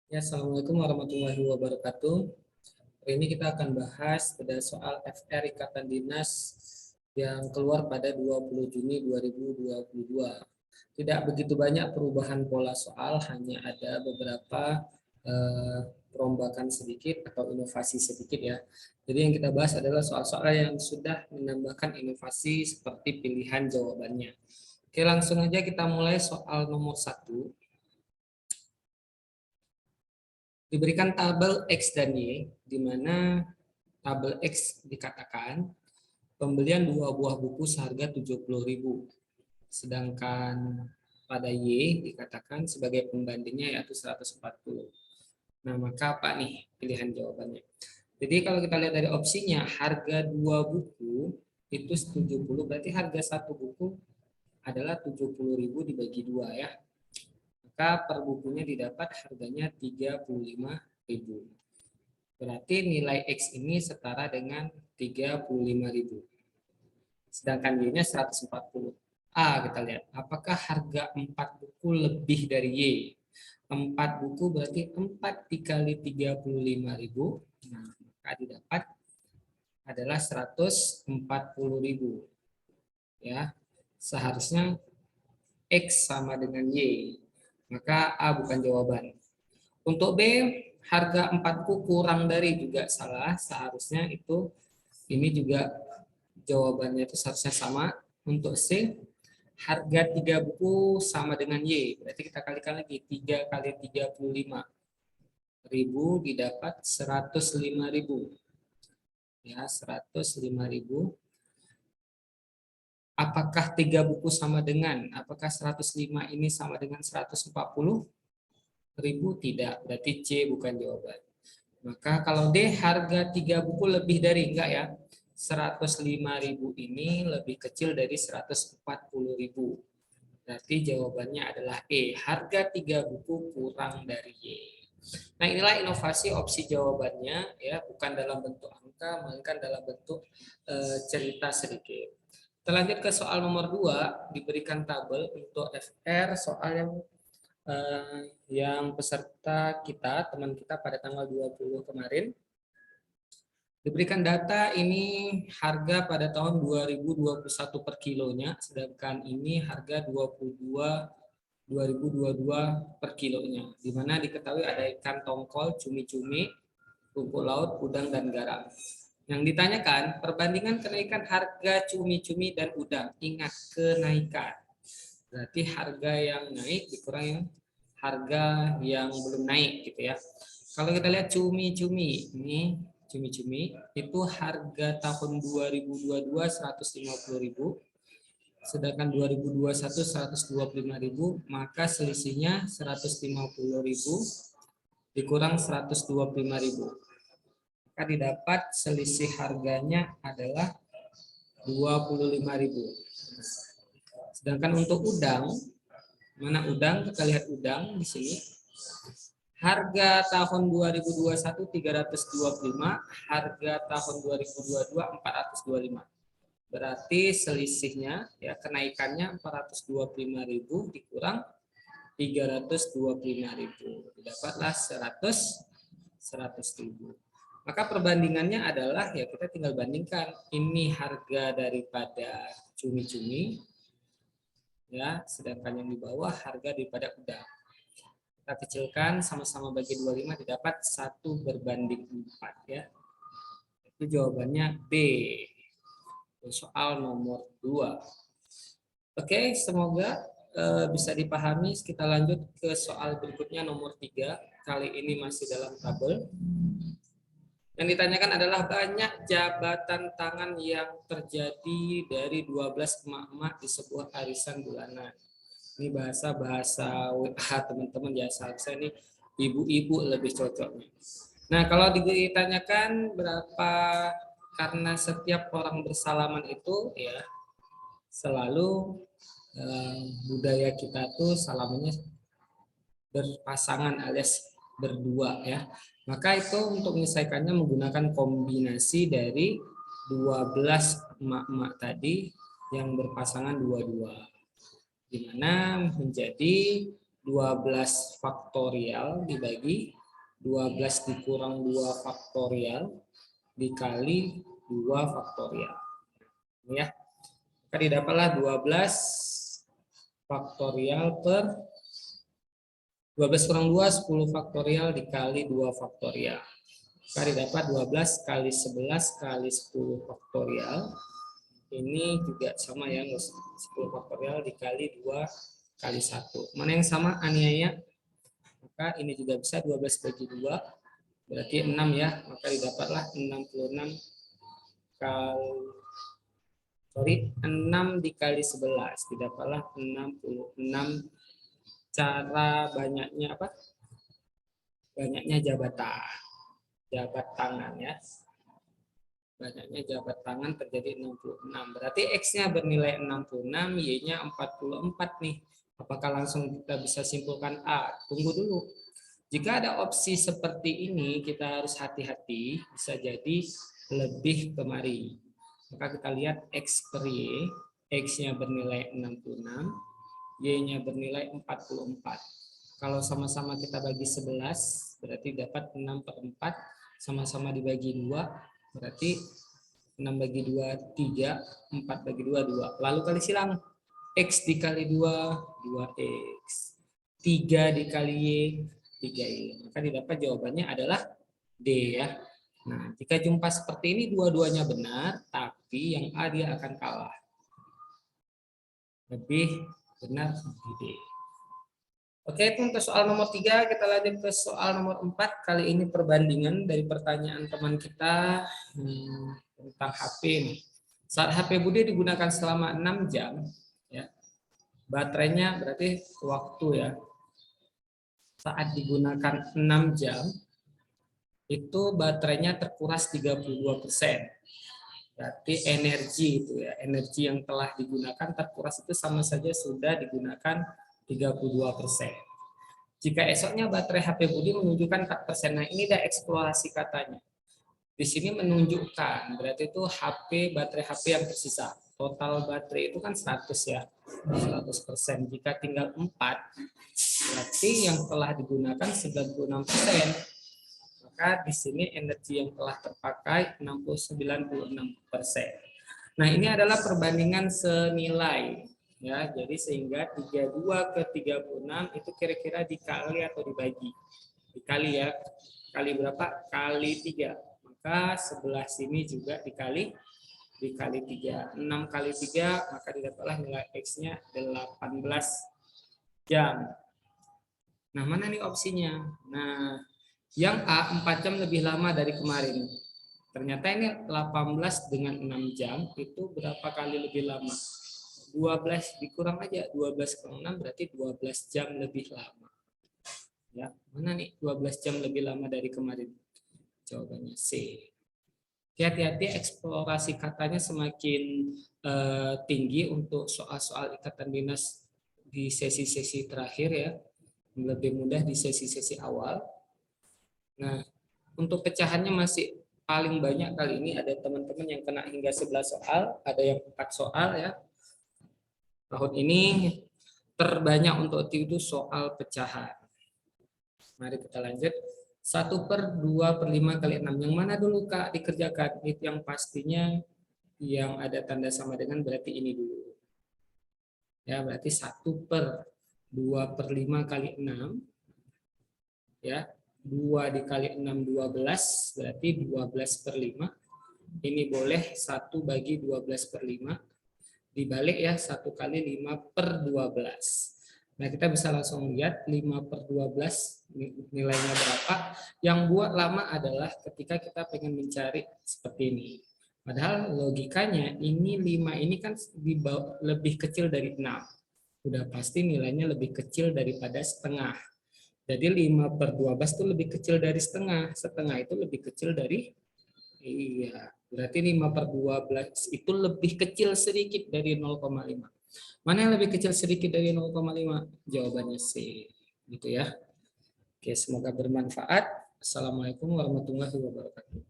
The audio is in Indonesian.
Ya, Assalamualaikum warahmatullahi wabarakatuh. Hari ini kita akan bahas pada soal FR Ikatan Dinas yang keluar pada 20 Juni 2022. Tidak begitu banyak perubahan pola soal, hanya ada beberapa perombakan sedikit atau inovasi sedikit ya. Jadi yang kita bahas adalah soal-soal yang sudah menambahkan inovasi seperti pilihan jawabannya. Oke, langsung aja kita mulai soal nomor 1. Diberikan tabel X dan Y, di mana tabel X dikatakan pembelian 2 buah buku seharga 70.000, sedangkan pada Y dikatakan sebagai pembandingnya yaitu 140. Nah, maka apa nih pilihan jawabannya? Jadi kalau kita lihat dari opsinya, harga 2 buku itu 70, berarti harga 1 buku adalah 70.000 dibagi 2 ya. Maka per bukunya didapat harganya 35.000. Berarti nilai X ini setara dengan 35.000. Sedangkan Y-nya 140. Kita lihat. Apakah harga 4 buku lebih dari Y? 4 buku berarti 4 dikali 35.000. Nah, maka didapat adalah 140.000. Ya, seharusnya X sama dengan Y. Maka A bukan jawaban. Untuk B, harga 4 buku kurang dari juga salah. Seharusnya itu ini juga jawabannya itu seharusnya sama. Untuk C, harga 3 buku sama dengan Y. Berarti kita kalikan lagi. 3 kali 35.000 didapat 105.000. Ya, 105.000. Apakah 3 buku sama dengan? Apakah 105 ini sama dengan 140.000? Tidak. Berarti C bukan jawaban. Maka kalau D, harga 3 buku lebih dari, enggak ya, 105.000 ini lebih kecil dari 140.000. Berarti jawabannya adalah E, harga 3 buku kurang dari Y. Nah, inilah inovasi opsi jawabannya ya, bukan dalam bentuk angka, melainkan dalam bentuk cerita sedikit. Kita lanjut ke soal nomor 2, diberikan tabel untuk FR soal yang peserta kita, teman kita pada tanggal 20 kemarin. Diberikan data ini harga pada tahun 2021 per kilonya, sedangkan ini harga 2022 per kilonya, di mana diketahui ada ikan tongkol, cumi-cumi, rumput laut, udang, dan garam. Yang ditanyakan, perbandingan kenaikan harga cumi-cumi dan udang. Ingat, kenaikan. Berarti harga yang naik dikurangi harga yang belum naik gitu ya. Kalau kita lihat cumi-cumi, ini cumi-cumi itu harga tahun 2022 150.000, sedangkan 2021 125.000, maka selisihnya 150.000 dikurang 125.000. Maka didapat selisih harganya adalah 25.000. Sedangkan untuk udang, mana udang? Kita lihat udang di sini. Harga tahun 2021 325, harga tahun 2022 425. Berarti selisihnya ya kenaikannya 425.000 dikurang 325.000. Dapatlah 100.000. Maka perbandingannya adalah ya kita tinggal bandingkan ini harga daripada cumi-cumi ya, sedangkan yang di bawah harga daripada udang. Kita kecilkan sama-sama bagi 25 didapat 1/4 ya. Itu jawabannya B. Soal nomor 2. Oke, semoga bisa dipahami. Kita lanjut ke soal berikutnya nomor 3. Kali ini masih dalam tabel. Yang ditanyakan adalah banyak jabatan tangan yang terjadi dari 12 emak-emak di sebuah arisan bulanan. Ini bahasa WA teman-teman ya, seharusnya ini ibu-ibu lebih cocoknya. Nah, kalau ditanyakan berapa, karena setiap orang bersalaman itu ya selalu budaya kita tuh salamannya berpasangan alias berdua ya. Maka itu untuk menyelesaikannya menggunakan kombinasi dari 12 emak-emak tadi yang berpasangan dua-dua, di mana menjadi 12 faktorial dibagi 12 dikurang 2 faktorial dikali 2 faktorial. Ini ya. Maka didapatlah 12 faktorial per 12 kurang 2, 10 faktorial dikali 2 faktorial. Maka didapat 12 kali 11 kali 10 faktorial. Ini juga sama ya, 10 faktorial dikali 2 kali 1. Mana yang sama aniaya? Maka ini juga bisa 12 bagi 2, berarti 6 ya. Maka didapatlah 66 kali 6 dikali 11, didapatlah 66 cara banyaknya apa? Banyaknya jabat tangan ya. Banyaknya jabat tangan terjadi 66. Berarti X-nya bernilai 66, Y-nya 44 nih. Apakah langsung kita bisa simpulkan A? Tunggu dulu. Jika ada opsi seperti ini, kita harus hati-hati, bisa jadi lebih kemari. Maka kita lihat X per Y, X-nya bernilai 66, Y-nya bernilai 44. Kalau sama-sama kita bagi 11, berarti dapat 6 per 4, sama-sama dibagi 2, berarti 6 bagi 2, 3, 4 bagi 2, 2. Lalu kali silang, X dikali 2, 2X. 3 dikali Y, 3Y. Maka didapat jawabannya adalah D ya. Nah, jika jumpa seperti ini, dua-duanya benar, tapi yang A dia akan kalah. Lebih benar di D. Oke, itu untuk soal nomor 3. Kita lanjut ke soal nomor 4. Kali ini perbandingan dari pertanyaan teman kita tentang HP nih. Saat HP Budi digunakan selama 6 jam, ya, baterainya berarti waktu ya. Saat digunakan 6 jam, itu baterainya terkuras 32%. Berarti energi itu ya, energi yang telah digunakan terkuras itu sama saja sudah digunakan 32%. Jika esoknya baterai HP Budi menunjukkan 4%, nah ini dah eksplorasi katanya. Di sini menunjukkan, berarti itu baterai HP yang tersisa. Total baterai itu kan 100 ya, 100%. Jika tinggal 4, berarti yang telah digunakan 96%. Maka di sini energi yang telah terpakai 96%. Nah ini adalah perbandingan senilai. Ya, jadi sehingga 32 ke 36 itu kira-kira dikali atau dibagi. Dikali ya. Kali berapa? Kali 3. Maka sebelah sini juga dikali 3. 6 kali 3, maka didapatlah nilai X-nya 18 jam. Nah, mana nih opsinya? Nah, yang A 4 jam lebih lama dari kemarin. Ternyata ini 18 dengan 6 jam itu berapa kali lebih lama? 12 dikurang aja, 12 kurang 6 berarti 12 jam lebih lama. Ya, mana nih 12 jam lebih lama dari kemarin? Jawabannya C. Hati-hati eksplorasi katanya semakin tinggi untuk soal-soal ikatan dinas di sesi-sesi terakhir ya. Lebih mudah di sesi-sesi awal. Nah, untuk pecahannya masih paling banyak kali ini ada teman-teman yang kena hingga 11 soal, ada yang 4 soal ya. Tahun ini terbanyak untuk itu soal pecahan. Mari kita lanjut. 1/2/5 kali 6. Yang mana dulu Kak dikerjakan? Itu yang pastinya yang ada tanda sama dengan berarti ini dulu. Ya, berarti 1/2/5 kali 6. Ya, 2 dikali 6, 12. Berarti 12/5. Ini boleh 1 bagi 12/5. Dibalik ya, 1 kali 5/12. Nah, kita bisa langsung lihat 5/12 nilainya berapa. Yang buat lama adalah ketika kita pengen mencari seperti ini. Padahal logikanya ini 5 ini kan lebih kecil dari 6. Udah pasti nilainya lebih kecil daripada setengah. Jadi 5/12 itu lebih kecil dari setengah. Setengah itu lebih kecil dari, iya, berarti 5/12 itu lebih kecil sedikit dari 0,5. Mana yang lebih kecil sedikit dari 0,5? Jawabannya C. Gitu ya. Oke, semoga bermanfaat. Assalamualaikum warahmatullahi wabarakatuh.